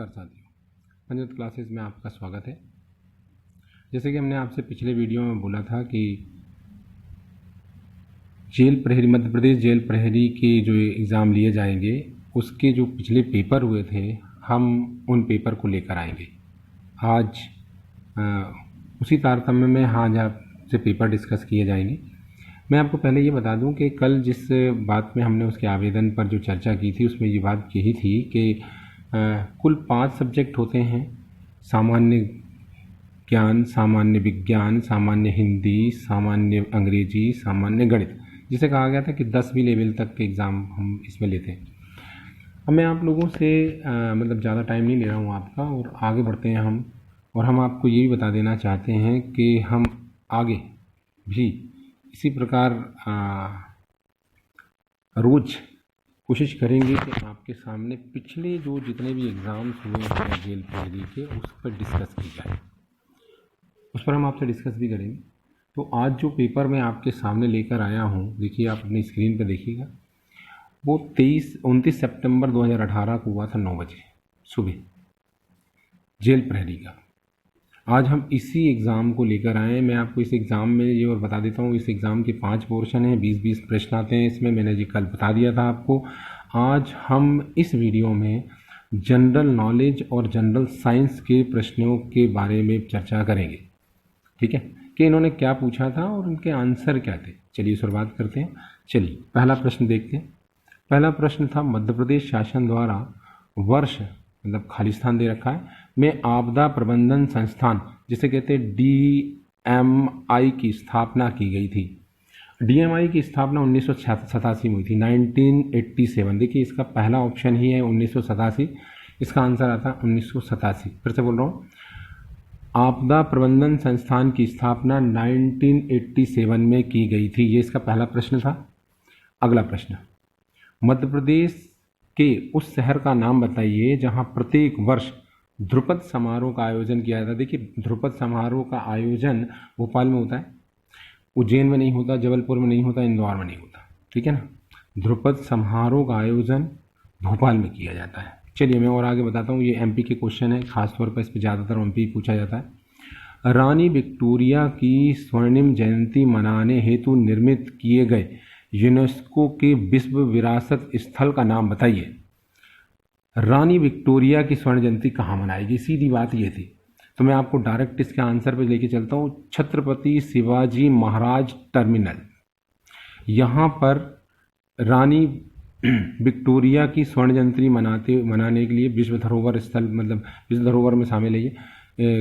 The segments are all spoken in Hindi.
नमस्कार साथियों, पंचायत क्लासेस में आपका स्वागत है। जैसे कि हमने आपसे पिछले वीडियो में बोला था कि जेल प्रहरी, मध्य प्रदेश जेल प्रहरी के जो एग्ज़ाम लिए जाएंगे उसके जो पिछले पेपर हुए थे, हम उन पेपर को लेकर आएंगे आज। उसी तारतम्य में आज आपसे पेपर डिस्कस किए जाएंगे। मैं आपको पहले ये बता दूं कि कल जिस बात में हमने उसके आवेदन पर जो चर्चा की थी उसमें ये बात यही थी कि कुल 5 सब्जेक्ट होते हैं: सामान्य ज्ञान, सामान्य विज्ञान, सामान्य हिंदी, सामान्य अंग्रेजी, सामान्य गणित, जिसे कहा गया था कि 10वीं लेवल तक के एग्ज़ाम हम इसमें लेते हैं। अब मैं आप लोगों से ज़्यादा टाइम नहीं ले रहा हूँ आपका, और आगे बढ़ते हैं हम। और हम आपको ये भी बता देना चाहते हैं कि हम आगे भी इसी प्रकार रोज़ कोशिश करेंगे कि आपके सामने पिछले जो जितने भी एग्ज़ाम्स हुए हैं जेल प्रहरी के, उस पर डिस्कस की जाए, उस पर हम आपसे डिस्कस भी करेंगे। तो आज जो पेपर मैं आपके सामने लेकर आया हूँ, देखिए आप अपनी स्क्रीन पर देखिएगा, वो 29 सितंबर 2018 को हुआ था 9 बजे सुबह, जेल प्रहरी का। आज हम इसी एग्ज़ाम को लेकर आए हैं। मैं आपको इस एग्ज़ाम में ये और बता देता हूँ, इस एग्ज़ाम के 5 पोर्शन हैं, 20-20 प्रश्न आते हैं इसमें। मैंने जी कल बता दिया था आपको। आज हम इस वीडियो में जनरल नॉलेज और जनरल साइंस के प्रश्नों के बारे में चर्चा करेंगे, ठीक है, कि इन्होंने क्या पूछा था और उनके आंसर क्या थे। चलिए शुरुआत करते हैं। चलिए पहला प्रश्न देखते हैं। पहला प्रश्न था, मध्य प्रदेश शासन द्वारा वर्ष खाली स्थान दे रखा है में आपदा प्रबंधन संस्थान, जिसे कहते हैं DMI, की स्थापना की गई थी। DMI की स्थापना 1987 में हुई थी, 1987। देखिए इसका पहला ऑप्शन ही है 1987, इसका आंसर आता है 1987। फिर से बोल रहा हूँ, आपदा प्रबंधन संस्थान की स्थापना 1987 में की गई थी। ये इसका पहला प्रश्न था। अगला प्रश्न, मध्य प्रदेश के उस शहर का नाम बताइए जहां प्रत्येक वर्ष ध्रुपद समारोह का आयोजन किया जाता है। देखिए ध्रुपद समारोह का आयोजन भोपाल में होता है, उज्जैन में नहीं होता, जबलपुर में नहीं होता, इंदौर में नहीं होता, ठीक है ना। ध्रुपद समारोह का आयोजन भोपाल में किया जाता है। चलिए मैं और आगे बताता हूँ। ये MP के क्वेश्चन है, खासतौर पर इस पर ज़्यादातर MP पूछा जाता है। रानी विक्टोरिया की स्वर्णिम जयंती मनाने हेतु निर्मित किए गए यूनेस्को के विश्व विरासत स्थल का नाम बताइए। रानी विक्टोरिया की स्वर्ण जयंती कहाँ मनाएगी, सीधी बात ये थी। तो मैं आपको डायरेक्ट इसके आंसर पे लेके चलता हूँ। छत्रपति शिवाजी महाराज टर्मिनल, यहाँ पर रानी विक्टोरिया की स्वर्ण जयंती मनाने के लिए विश्व धरोहर स्थल, विश्व धरोहर में शामिल है ये,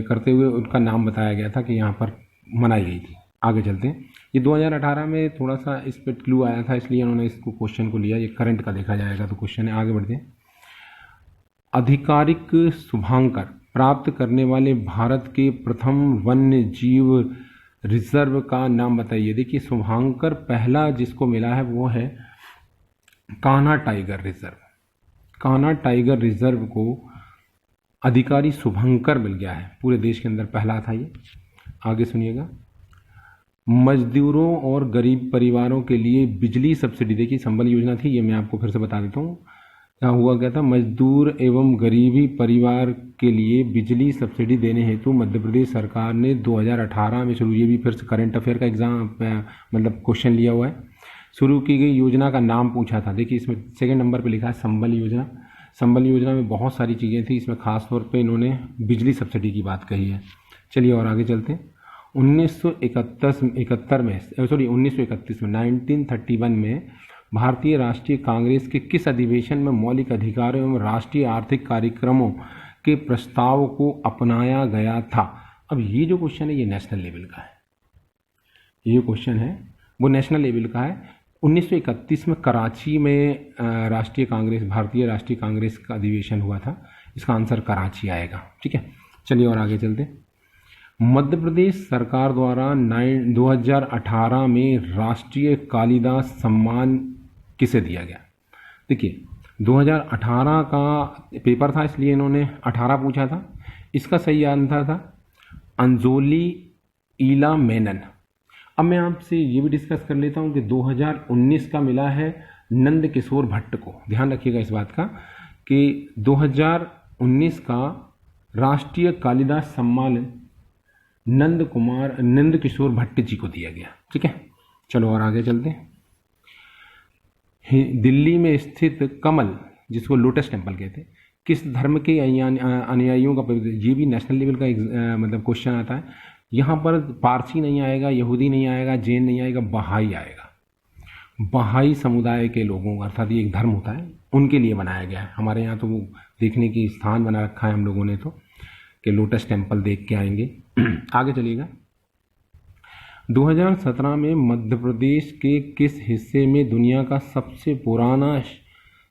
करते हुए उनका नाम बताया गया था कि यहाँ पर मनाई गई थी। आगे चलते हैं। ये 2018 में थोड़ा सा इस पर क्लू आया था, इसलिए उन्होंने इसको क्वेश्चन को लिया। ये करंट का देखा जाएगा तो क्वेश्चन है। आगे बढ़ते हैं। आधिकारिक शुभांकर प्राप्त करने वाले भारत के प्रथम वन्य जीव रिजर्व का नाम बताइए। देखिए शुभांकर पहला जिसको मिला है वो है Kanha tiger reserve. Kanha tiger reserve को अधिकारी शुभंकर मिल गया है, पूरे देश के अंदर पहला था ये। आगे सुनिएगा। मजदूरों और गरीब परिवारों के लिए बिजली सब्सिडी, देखिए संबल योजना थी, ये मैं आपको फिर से बता देता हूँ। क्या हुआ क्या था, मजदूर एवं गरीबी परिवार के लिए बिजली सब्सिडी देने हेतु मध्य प्रदेश सरकार ने 2018 में शुरू, ये भी फिर से करंट अफेयर का एग्जाम क्वेश्चन लिया हुआ है, शुरू की गई योजना का नाम पूछा था। देखिए इसमें सेकंड नंबर पे लिखा है संबल योजना। संबल योजना में बहुत सारी चीज़ें थी, इसमें खासतौर पे इन्होंने बिजली सब्सिडी की बात कही है। चलिए और आगे चलते हैं। 1931 में भारतीय राष्ट्रीय कांग्रेस के किस अधिवेशन में मौलिक अधिकारों एवं राष्ट्रीय आर्थिक कार्यक्रमों के प्रस्ताव को अपनाया गया था। अब ये जो क्वेश्चन है ये नेशनल लेवल का है, ये क्वेश्चन है वो नेशनल लेवल का है। 1931 में कराची में भारतीय राष्ट्रीय कांग्रेस का अधिवेशन हुआ था। इसका आंसर कराची आएगा, ठीक है। चलिए और आगे चलते हैं। मध्य प्रदेश सरकार द्वारा 2018 में राष्ट्रीय कालिदास सम्मान किसे दिया गया। देखिए 2018 का पेपर था, इसलिए इन्होंने 18 पूछा था। इसका सही आंसर था अंजोली ईला मेनन। अब मैं आपसे ये भी डिस्कस कर लेता हूँ कि 2019 का मिला है नंद किशोर भट्ट को। ध्यान रखिएगा इस बात का कि 2019 का राष्ट्रीय कालिदास सम्मान नंद किशोर भट्ट जी को दिया गया। ठीक है, चलो और आगे चलते हैं। दिल्ली में स्थित कमल, जिसको लोटस टेम्पल कहते हैं, किस धर्म के अनुयायियों का पवित्र, ये भी नेशनल लेवल का मतलब क्वेश्चन आता है। यहाँ पर पारसी नहीं आएगा, यहूदी नहीं आएगा, जैन नहीं आएगा, बहाई आएगा। बहाई समुदाय के लोगों का, अर्थात ये एक धर्म होता है, उनके लिए बनाया गया है। हमारे यहाँ तो वो देखने की स्थान बना रखा है हम लोगों ने, तो कि लोटस टेम्पल देख के आएंगे। आगे चलिएगा। 2017 में मध्य प्रदेश के किस हिस्से में दुनिया का सबसे पुराना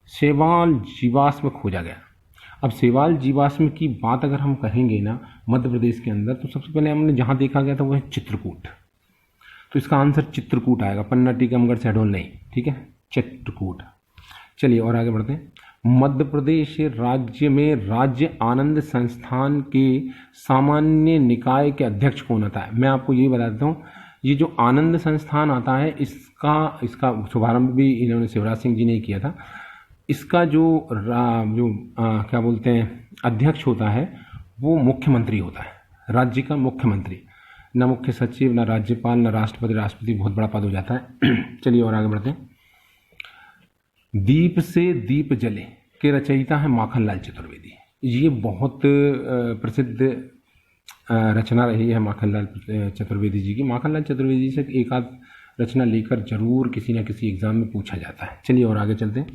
शैवाल जीवाश्म खोजा गया? अब शैवाल जीवाश्म की बात अगर हम कहेंगे ना मध्य प्रदेश के अंदर, तो सबसे पहले हमने जहाँ देखा गया था वो है चित्रकूट। तो इसका आंसर चित्रकूट आएगा, पन्ना, टीकमगढ़, शहडोल नहीं। ठीक है, चित्रकूट। चलिए और आगे बढ़ते हैं। मध्य प्रदेश राज्य में राज्य आनंद संस्थान के सामान्य निकाय के अध्यक्ष कौन होता है? मैं आपको यही बता देता हूँ, ये जो आनंद संस्थान आता है, इसका शुभारंभ भी इन्होंने शिवराज सिंह जी ने किया था। इसका जो क्या बोलते हैं अध्यक्ष होता है, वो मुख्यमंत्री होता है, राज्य का मुख्यमंत्री, न मुख्य सचिव, न राज्यपाल, न राष्ट्रपति। राष्ट्रपति बहुत बड़ा पद हो जाता है। चलिए और आगे बढ़ते हैं। दीप से दीप जले के रचयिता है माखनलाल चतुर्वेदी। ये बहुत प्रसिद्ध रचना रही है माखनलाल चतुर्वेदी जी की। माखनलाल चतुर्वेदी से एक आध रचना लेकर जरूर किसी न किसी एग्जाम में पूछा जाता है। चलिए और आगे चलते हैं।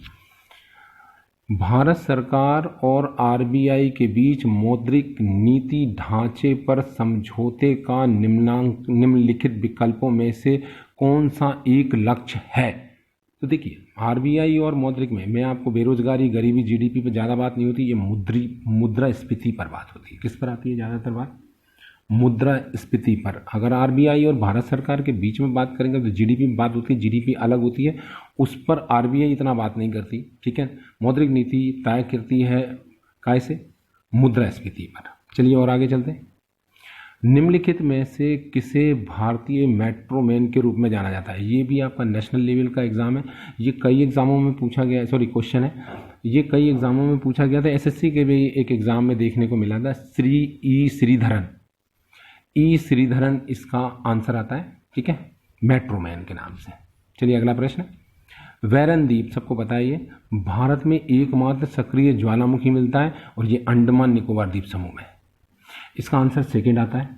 भारत सरकार और आरबीआई के बीच मौद्रिक नीति ढांचे पर समझौते का निम्नलिखित विकल्पों में से कौन सा एक लक्ष्य है? तो देखिए, आरबीआई और मौद्रिक में मैं आपको बेरोजगारी, गरीबी, जीडीपी पर ज़्यादा बात नहीं होती, ये मुद्रास्फीति पर बात होती है। किस पर आती है ज़्यादातर बात? मुद्रास्फीति पर। अगर आरबीआई और भारत सरकार के बीच में बात करेंगे तो जीडीपी में बात होती है, जीडीपी अलग होती है, उस पर आरबीआई इतना बात नहीं करती। ठीक है, मौद्रिक नीति तय करती है कैसे? मुद्रास्फीति पर। चलिए और आगे चलते हैं। निम्नलिखित में से किसे भारतीय मेट्रोमैन के रूप में जाना जाता है? ये भी आपका नेशनल लेवल का एग्जाम है, ये कई एग्जामों में पूछा गया, सॉरी क्वेश्चन है, ये कई एग्जामों में पूछा गया था। एसएससी के भी एक एग्जाम में देखने को मिला था। श्रीधरन, श्रीधरन इसका आंसर आता है। ठीक है, मेट्रोमैन के नाम से। चलिए अगला प्रश्न। वैरन द्वीप, सबको पता है ये भारत में एकमात्र सक्रिय ज्वालामुखी मिलता है और ये अंडमान निकोबार द्वीप समूह में। इसका आंसर सेकंड आता है,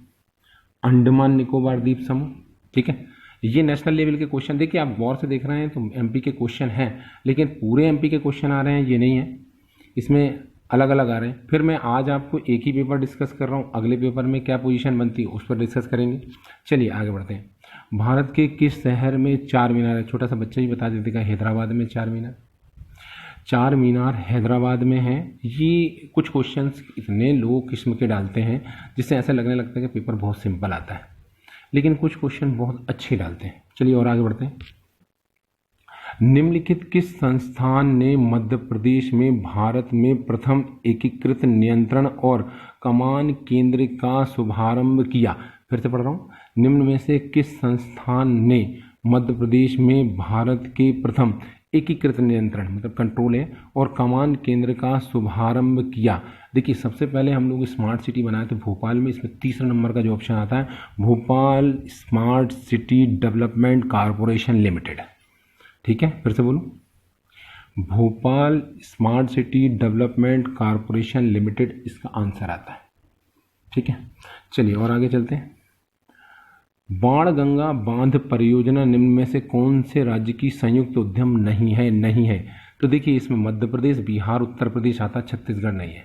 अंडमान निकोबार द्वीप समूह। ठीक है, ये नेशनल लेवल के क्वेश्चन, देखिए आप गौर से देख रहे हैं तो एमपी के क्वेश्चन हैं, लेकिन पूरे एमपी के क्वेश्चन आ रहे हैं ये नहीं है, इसमें अलग अलग आ रहे हैं। फिर मैं आज आपको एक ही पेपर डिस्कस कर रहा हूँ, अगले पेपर में क्या पोजीशन बनती है उस पर डिस्कस करेंगे। चलिए आगे बढ़ते हैं। भारत के किस शहर में चार मीनार है? छोटा सा बच्चा ही बता देते का हैदराबाद में चार मीनार। चार मीनार हैदराबाद में है। ये कुछ क्वेश्चंस इतने लो किस्म के डालते हैं जिससे ऐसा लगने लगता है कि पेपर बहुत सिंपल आता है, लेकिन कुछ क्वेश्चन बहुत अच्छे डालते हैं। चलिए और आगे बढ़ते हैं। निम्नलिखित किस संस्थान ने मध्य प्रदेश में भारत में प्रथम एकीकृत नियंत्रण और कमान केंद्र का शुभारंभ किया? फिर से पढ़ रहा हूँ। निम्न में से किस संस्थान ने मध्य प्रदेश में भारत के प्रथम एकीकृत नियंत्रण मतलब कंट्रोल है और कमान केंद्र का शुभारंभ किया? देखिए, सबसे पहले हम लोग स्मार्ट सिटी बनाए थे भोपाल में। इसमें तीसरा नंबर का जो ऑप्शन आता है, Bhopal smart city development corporation limited. ठीक है, फिर से बोलूं, Bhopal smart city development corporation limited इसका आंसर आता है। ठीक है, चलिए और आगे चलते हैं। बाणगंगा बांध परियोजना निम्न में से कौन से राज्य की संयुक्त उद्यम नहीं है? तो देखिए, इसमें मध्य प्रदेश, बिहार, उत्तर प्रदेश आता, छत्तीसगढ़ नहीं है।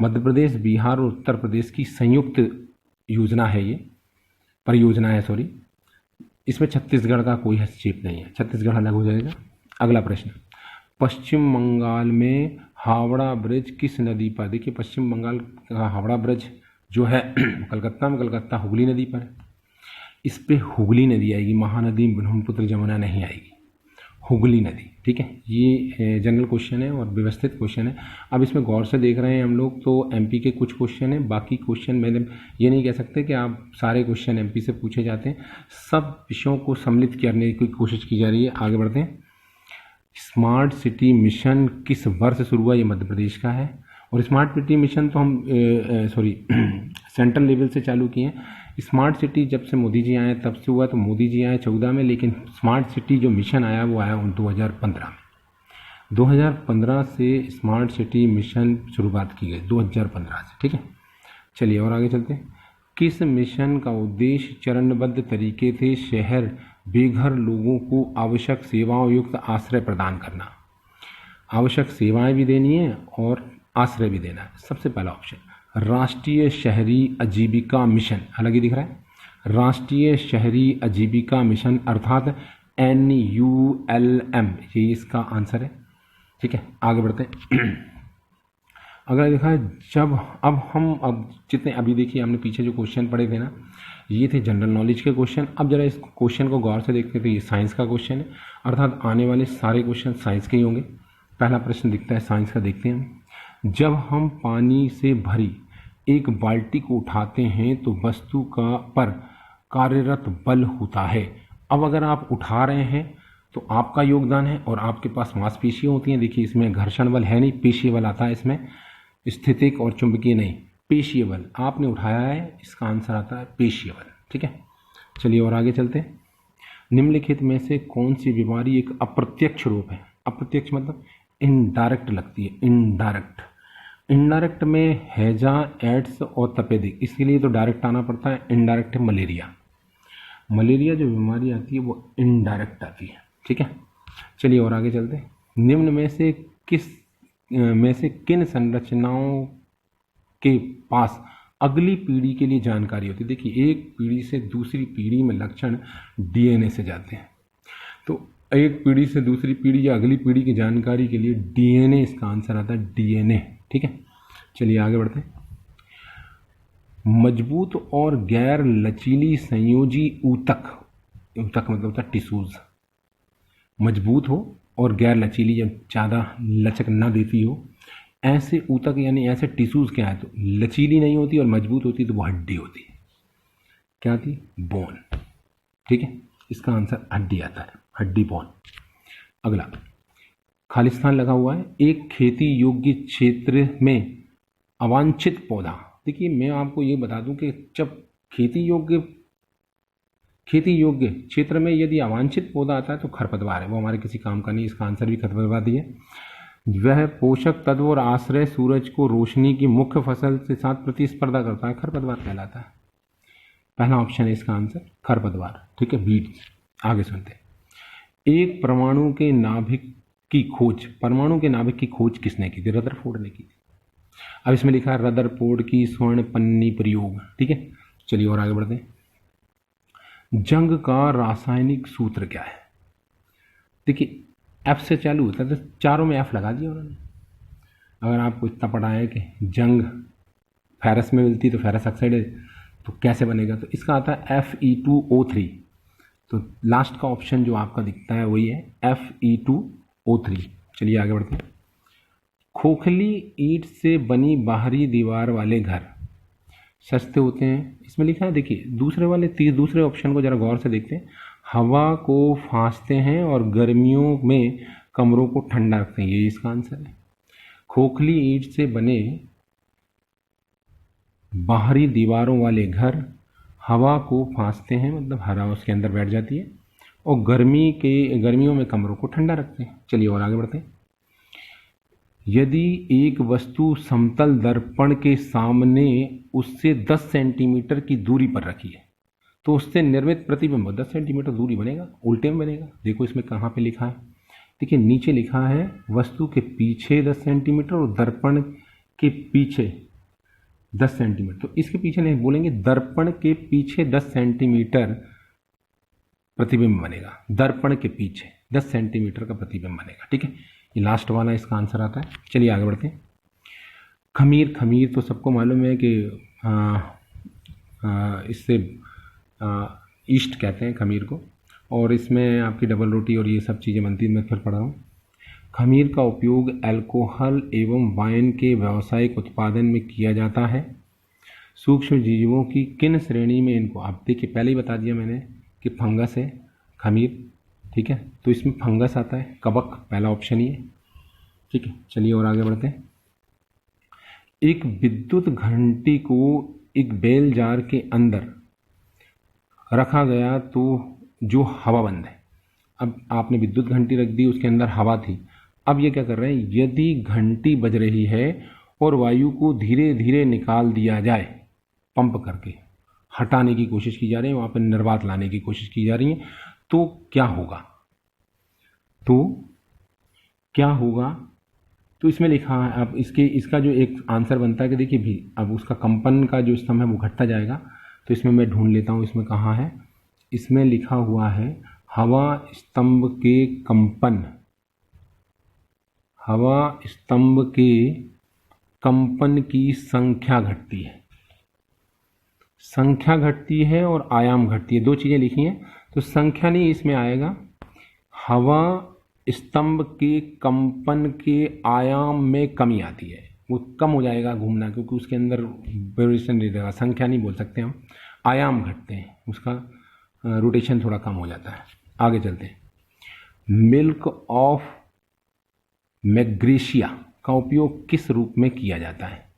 मध्य प्रदेश, बिहार और उत्तर प्रदेश की संयुक्त योजना है, ये परियोजना है, सॉरी। इसमें छत्तीसगढ़ का कोई हस्तक्षेप नहीं है, छत्तीसगढ़ अलग हो जाएगा। अगला प्रश्न। पश्चिम बंगाल में हावड़ा ब्रिज किस नदी पर? देखिए, पश्चिम बंगाल का हावड़ा ब्रिज जो है कलकत्ता में, कलकत्ता हुगली नदी पर है। इस पे हुगली नदी आएगी, महानदी ब्रह्मपुत्र जमुना नहीं आएगी, हुगली नदी। ठीक है, ये जनरल क्वेश्चन है और व्यवस्थित क्वेश्चन है। अब इसमें गौर से देख रहे हैं हम लोग तो एमपी के कुछ क्वेश्चन हैं, बाकी क्वेश्चन मैंने ये नहीं कह सकते कि आप सारे क्वेश्चन एमपी से पूछे जाते हैं। सब विषयों को सम्मिलित करने की कोशिश की जा रही है। आगे बढ़ते हैं। स्मार्ट सिटी मिशन किस वर्ष शुरू हुआ? ये मध्य प्रदेश का है। और स्मार्ट सिटी मिशन तो हम सेंट्रल लेवल से चालू किए हैं। स्मार्ट सिटी जब से मोदी जी आए तब से हुआ, तो मोदी जी आए 14 में, लेकिन स्मार्ट सिटी जो मिशन आया वो आया 2015 में। 2015 से स्मार्ट सिटी मिशन शुरुआत की गई 2015 से, ठीक है। चलिए और आगे चलते हैं। किस मिशन का उद्देश्य चरणबद्ध तरीके से शहर बेघर लोगों को आवश्यक सेवाओं युक्त आश्रय प्रदान करना। आवश्यक सेवाएं भी देनी है और आश्रय भी देना है। सबसे पहला ऑप्शन राष्ट्रीय शहरी आजीविका मिशन, अलग ही दिख रहा है, राष्ट्रीय शहरी आजीविका मिशन अर्थात NULM, ये इसका आंसर है, ठीक है। आगे बढ़ते हैं। अगर देखा जब अब जितने अभी देखिए हमने पीछे जो क्वेश्चन पढ़े थे ना, ये थे जनरल नॉलेज के क्वेश्चन। अब जरा इस क्वेश्चन को गौर से देखते हैं तो ये साइंस का क्वेश्चन है, अर्थात आने वाले सारे क्वेश्चन साइंस के ही होंगे। पहला प्रश्न दिखता है साइंस का, देखते हैं। जब हम पानी से भरी एक बाल्टी को उठाते हैं तो वस्तु का पर कार्यरत बल होता है। अब अगर आप उठा रहे हैं तो आपका योगदान है और आपके पास मांसपेशियाँ होती हैं। देखिए इसमें घर्षण बल है नहीं, पेशीय बल आता है इसमें, स्थितिक और चुंबकीय नहीं, पेशीय बल। आपने उठाया है, इसका आंसर आता है पेशीय बल, ठीक है। चलिए और आगे चलते हैं। निम्नलिखित में से कौन सी बीमारी एक अप्रत्यक्ष रूप है? अप्रत्यक्ष मतलब इनडायरेक्ट लगती है, इनडायरेक्ट। इनडायरेक्ट में हैजा, एड्स और तपेदिक, इसके लिए तो डायरेक्ट आना पड़ता है। इनडायरेक्ट है मलेरिया। मलेरिया जो बीमारी आती है वो इनडायरेक्ट आती है, ठीक है। चलिए और आगे चलते हैं। निम्न में से किन संरचनाओं के पास अगली पीढ़ी के लिए जानकारी होती है? देखिए एक पीढ़ी से दूसरी पीढ़ी में लक्षण DNA से जाते हैं, तो एक पीढ़ी से दूसरी पीढ़ी या अगली पीढ़ी की जानकारी के लिए DNA इसका आंसर आता है, DNA, ठीक है। चलिए आगे बढ़ते हैं। मजबूत और गैर लचीली संयोजी ऊतक, ऊतक मतलब होता है टिश्यूज, मजबूत हो और गैर लचीली, जब ज़्यादा लचक ना देती हो, ऐसे ऊतक यानी ऐसे टिश्यूज क्या है? तो लचीली नहीं होती और मजबूत होती तो वो हड्डी होती है। क्या थी? बोन, ठीक है। इसका आंसर हड्डी आता है, हड्डी, बोन। अगला, खालिस्तान लगा हुआ है। एक खेती योग्य क्षेत्र में अवांछित पौधा। देखिए मैं आपको ये बता दूं कि जब खेती योग्य क्षेत्र में यदि अवांछित पौधा आता है तो खरपतवार है, वो हमारे किसी काम का नहीं। इसका आंसर भी खरपतवार ही है। वह पोषक तत्व और आश्रय सूरज को रोशनी की मुख्य फसल के साथ प्रतिस्पर्धा करता है, खरपतवार कहलाता है। पहला ऑप्शन है इसका आंसर खरपतवार, ठीक है, बीड्स। आगे सुनते हैं। एक परमाणु के नाभिक की खोज किसने की थी? रदरफोर्ड ने की थी। अब इसमें लिखा है रदरफोर्ड की स्वर्ण पन्नी प्रयोग, ठीक है। चलिए और आगे बढ़ते हैं। जंग का रासायनिक सूत्र क्या है? देखिए एफ से चालू होता है, तो चारों में एफ लगा दिया उन्होंने। अगर आपको इतना पता है कि जंग फेरस में मिलती है तो फेरस ऑक्साइड है, तो कैसे बनेगा? तो इसका आता है Fe2O3। तो लास्ट का ऑप्शन जो आपका दिखता है वही है Fe2O3। चलिए आगे बढ़ते हैं। खोखली ईंट से बनी बाहरी दीवार वाले घर सस्ते होते हैं, इसमें लिखा है। देखिए दूसरे ऑप्शन को जरा गौर से देखते हैं। हवा को फांसते हैं और गर्मियों में कमरों को ठंडा रखते हैं, ये इसका आंसर है। खोखली ईंट से बने बाहरी दीवारों वाले घर हवा को फांसते हैं, मतलब हवा उसके अंदर बैठ जाती है, और गर्मियों में कमरों को ठंडा रखते हैं। चलिए और आगे बढ़ते हैं। यदि एक वस्तु समतल दर्पण के सामने उससे 10 सेंटीमीटर की दूरी पर रखी है तो उससे निर्मित प्रतिबिंब 10 सेंटीमीटर दूरी बनेगा, उल्टे में बनेगा। देखो इसमें कहाँ पे लिखा है, देखिए नीचे लिखा है वस्तु के पीछे 10 सेंटीमीटर और दर्पण के पीछे 10 सेंटीमीटर। तो इसके पीछे नहीं बोलेंगे, दर्पण के पीछे 10 सेंटीमीटर प्रतिबिंब बनेगा, दर्पण के पीछे 10 सेंटीमीटर का प्रतिबिंब बनेगा, ठीक है। ये लास्ट वाला इसका आंसर आता है। चलिए आगे बढ़ते हैं। खमीर तो सबको मालूम है कि इससे ईस्ट कहते हैं खमीर को, और इसमें आपकी डबल रोटी और ये सब चीज़ें बनती हैं। मैं फिर पढ़ रहा हूँ। खमीर का उपयोग अल्कोहल एवं वाइन के व्यावसायिक उत्पादन में किया जाता है। सूक्ष्म जीवों की किन श्रेणी में इनको, आप देखिए पहले ही बता दिया मैंने कि फंगस है खमीर, ठीक है। तो इसमें फंगस आता है, कवक, पहला ऑप्शन ही है, ठीक है। चलिए और आगे बढ़ते हैं। एक विद्युत घंटी को एक बेल जार के अंदर रखा गया तो जो हवा बंद है। अब आपने विद्युत घंटी रख दी, उसके अंदर हवा थी। अब ये क्या कर रहे हैं, यदि घंटी बज रही है और वायु को धीरे धीरे निकाल दिया जाए, पंप करके हटाने की कोशिश की जा रही है, वहाँ पर निर्वात लाने की कोशिश की जा रही है, तो क्या होगा? तो इसमें लिखा है, अब इसका जो एक आंसर बनता है कि देखिए भी अब उसका कंपन का जो स्तंभ है वो घटता जाएगा। तो इसमें मैं ढूंढ लेता हूँ, इसमें कहाँ है, इसमें लिखा हुआ है हवा स्तंभ के कंपन की संख्या घटती है और आयाम घटती है, दो चीज़ें लिखी हैं। तो संख्या नहीं इसमें आएगा, हवा स्तंभ के कंपन के आयाम में कमी आती है, वो कम हो जाएगा घूमना, क्योंकि उसके अंदर वाइब्रेशन नहीं रहेगा। संख्या नहीं बोल सकते हम, आयाम घटते हैं, उसका रोटेशन थोड़ा कम हो जाता है। आगे चलते हैं। मिल्क ऑफ मैग्नेशिया का उपयोग किस रूप में किया जाता है?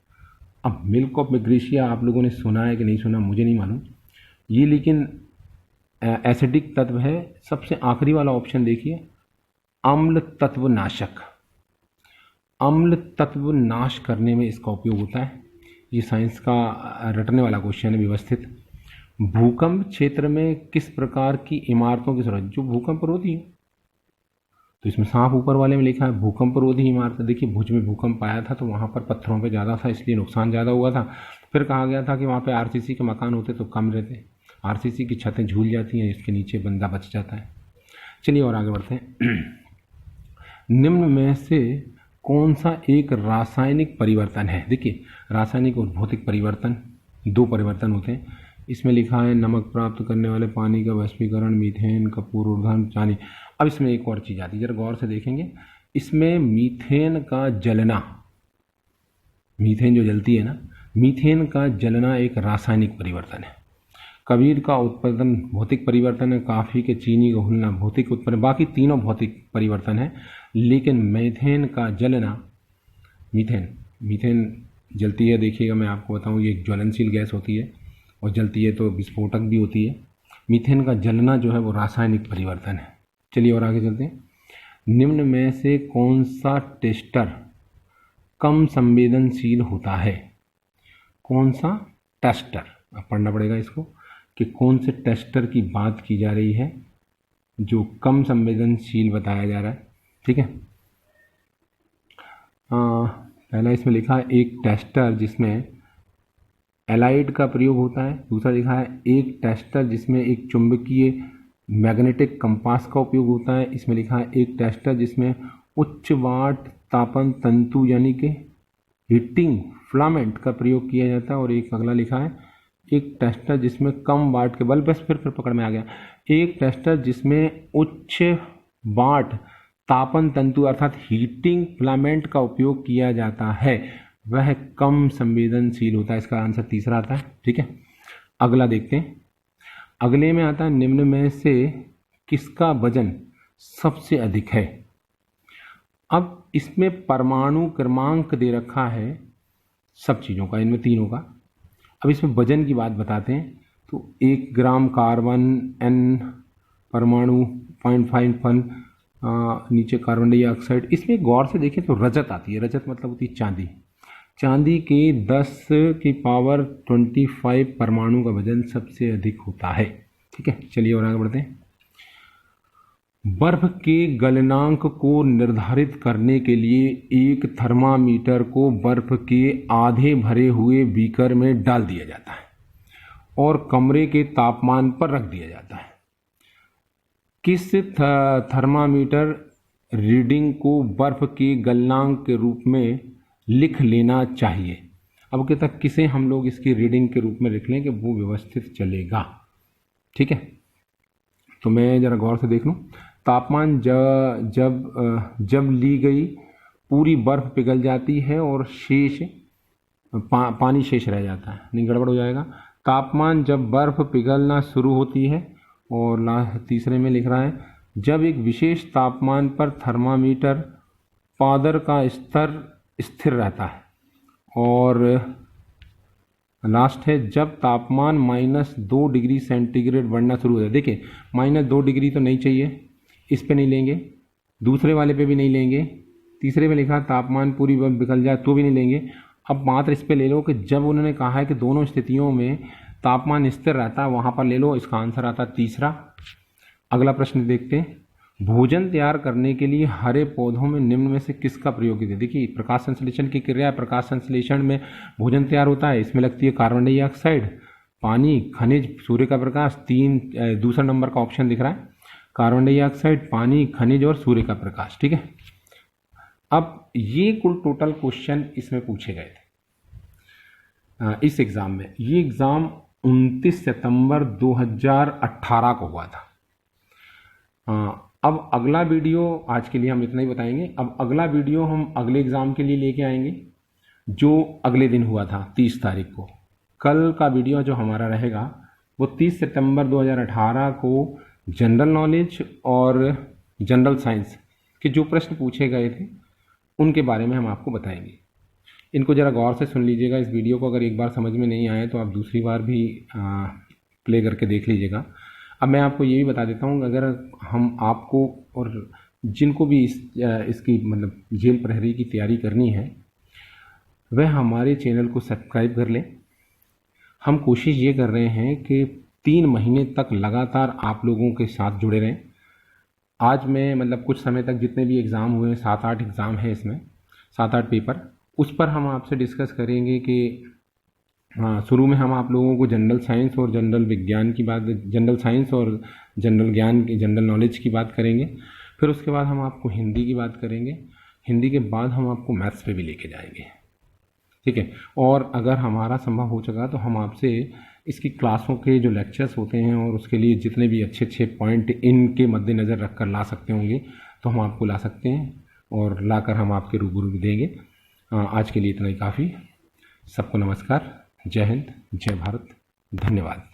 अब मिल्क ऑफ मैग्नेशिया आप लोगों ने सुना है कि नहीं सुना, मुझे नहीं मालूम ये, लेकिन एसिडिक तत्व है। सबसे आखिरी वाला ऑप्शन देखिए, अम्ल तत्व नाश करने में इसका उपयोग होता है। ये साइंस का रटने वाला क्वेश्चन है, व्यवस्थित। भूकंप क्षेत्र में किस प्रकार की इमारतों की जरूरत, जो भूकंप रोधी है। तो इसमें साफ ऊपर वाले में लिखा है भूकंप रोधी इमारत। देखिए भुज में भूकंप आया था तो वहाँ पर पत्थरों पे ज़्यादा था, इसलिए नुकसान ज़्यादा हुआ था। फिर कहा गया था कि वहाँ पे आरसीसी के मकान होते तो कम रहते, आरसीसी की छतें झूल जाती हैं, इसके नीचे बंदा बच जाता है। चलिए और आगे बढ़ते हैं। निम्न में से कौन सा एक रासायनिक परिवर्तन है? देखिए रासायनिक और भौतिक परिवर्तन, दो परिवर्तन होते हैं। इसमें लिखा है नमक प्राप्त करने वाले पानी का वाष्पीकरण, मीथेन का पूर्वोत्थान पानी। अब इसमें एक और चीज़ आती है, जरा गौर से देखेंगे। इसमें मीथेन का जलना, मीथेन जो जलती है ना, मीथेन का जलना एक रासायनिक परिवर्तन है। कबीर का उत्पादन भौतिक परिवर्तन है, काफ़ी के चीनी का घुलना भौतिक उत्पादन, बाकी तीनों भौतिक परिवर्तन है। लेकिन मीथेन का जलना, मीथेन जलती है, देखिएगा मैं आपको बताऊं, ये एक ज्वलनशील गैस होती है और जलती है तो विस्फोटक भी होती है। मीथेन का जलना जो है वो रासायनिक परिवर्तन है। चलिए और आगे चलते हैं। निम्न में से कौन सा टेस्टर कम संवेदनशील होता है? कौन सा टेस्टर, अब पढ़ना पड़ेगा इसको कि कौन से टेस्टर की बात की जा रही है जो कम संवेदनशील बताया जा रहा है। ठीक है, पहला इसमें लिखा है एक टेस्टर जिसमें एलाइड का प्रयोग होता है। दूसरा लिखा है एक टेस्टर जिसमें एक चुंबकीय मैग्नेटिक कंपास का उपयोग होता है। इसमें लिखा है एक टेस्टर जिसमें उच्च वाट तापन तंतु यानी कि हीटिंग फिलामेंट का प्रयोग किया जाता है। और एक अगला लिखा है एक टेस्टर जिसमें कम वाट के बल्ब, बस फिर पकड़ में आ गया। एक टेस्टर जिसमें उच्च वाट तापन तंतु अर्थात हीटिंग फिलामेंट का उपयोग किया जाता है, वह कम संवेदनशील होता है। इसका आंसर तीसरा आता है। ठीक है, अगला देखते हैं। अगले में आता है निम्न में से किसका वजन सबसे अधिक है? अब इसमें परमाणु क्रमांक दे रखा है सब चीज़ों का, इनमें तीनों का। अब इसमें वजन की बात बताते हैं तो 1 ग्राम कार्बन, N परमाणु 0.5 नीचे कार्बन डाइऑक्साइड। इसमें गौर से देखें तो रजत आती है, रजत मतलब होती है चांदी। चांदी के 10 की पावर 25 परमाणु का वजन सबसे अधिक होता है। ठीक है, चलिए और आगे बढ़ते हैं। बर्फ के गलनांक को निर्धारित करने के लिए एक थर्मामीटर को बर्फ के आधे भरे हुए बीकर में डाल दिया जाता है और कमरे के तापमान पर रख दिया जाता है। किस थर्मामीटर रीडिंग को बर्फ के गलनांक के रूप में लिख लेना चाहिए? अब कहता किसे हम लोग इसकी रीडिंग के रूप में लिख लें कि वो व्यवस्थित चलेगा। ठीक है, तो मैं ज़रा गौर से देख लूँ। तापमान जब ली गई पूरी बर्फ पिघल जाती है और शेष पानी शेष रह जाता है, नहीं गड़बड़ हो जाएगा। तापमान जब बर्फ पिघलना शुरू होती है, और तीसरे में लिख रहा है जब एक विशेष तापमान पर थर्मामीटर पाउडर का स्तर स्थिर रहता है और लास्ट है जब तापमान -2 डिग्री सेंटीग्रेड बढ़ना शुरू हो जाए। देखिए -2 डिग्री तो नहीं चाहिए, इस पे नहीं लेंगे, दूसरे वाले पे भी नहीं लेंगे, तीसरे में लिखा तापमान पूरी बिखर जाए तो भी नहीं लेंगे। अब मात्र इस पे ले लो कि जब उन्होंने कहा है कि दोनों स्थितियों में तापमान स्थिर रहता है, वहाँ पर ले लो, इसका आंसर आता है तीसरा। अगला प्रश्न देखते हैं, भोजन तैयार करने के लिए हरे पौधों में निम्न में से किसका प्रयोग कीजिए। देखिए प्रकाश संश्लेषण की क्रिया है, प्रकाश संश्लेषण में भोजन तैयार होता है, इसमें लगती है कार्बन डाइऑक्साइड, पानी, खनिज, सूर्य का प्रकाश। दूसरा नंबर का ऑप्शन दिख रहा है, कार्बन डाइऑक्साइड, पानी, खनिज और सूर्य का प्रकाश। ठीक है, अब ये कुल टोटल क्वेश्चन इसमें पूछे गए थे इस एग्ज़ाम में। ये एग्ज़ाम 29 सितंबर 2018 को हुआ था। अब अगला वीडियो आज के लिए हम इतना ही बताएंगे। अब अगला वीडियो हम अगले एग्ज़ाम के लिए लेके आएंगे जो अगले दिन हुआ था 30 तारीख को। कल का वीडियो जो हमारा रहेगा वो 30 सितंबर 2018 को जनरल नॉलेज और जनरल साइंस के जो प्रश्न पूछे गए थे उनके बारे में हम आपको बताएंगे। इनको ज़रा गौर से सुन लीजिएगा। इस वीडियो को अगर एक बार समझ में नहीं आए तो आप दूसरी बार भी प्ले करके देख लीजिएगा। अब मैं आपको ये भी बता देता हूँ, अगर हम आपको और जिनको भी इसकी मतलब जेल प्रहरी की तैयारी करनी है वह हमारे चैनल को सब्सक्राइब कर लें। हम कोशिश ये कर रहे हैं कि 3 महीने तक लगातार आप लोगों के साथ जुड़े रहें। आज मैं मतलब कुछ समय तक जितने भी एग्ज़ाम हुए, 7-8 एग्ज़ाम हैं इसमें, 7-8 पेपर, उस पर हम आपसे डिस्कस करेंगे कि शुरू में हम आप लोगों को जनरल साइंस और जनरल विज्ञान की बात, जनरल साइंस और जनरल ज्ञान की, जनरल नॉलेज की बात करेंगे। फिर उसके बाद हम आपको हिंदी की बात करेंगे, हिंदी के बाद हम आपको मैथ्स पे भी लेके जाएंगे। ठीक है, और अगर हमारा संभव हो सका तो हम आपसे इसकी क्लासों के जो लेक्चर्स होते हैं और उसके लिए जितने भी अच्छे अच्छे पॉइंट इनके मद्देनज़र रख कर ला सकते होंगे तो हम आपको ला सकते हैं और लाकर हम आपके रूबरू देंगे। आज के लिए इतना ही काफ़ी। सबको नमस्कार, जय हिंद, जय भारत, धन्यवाद।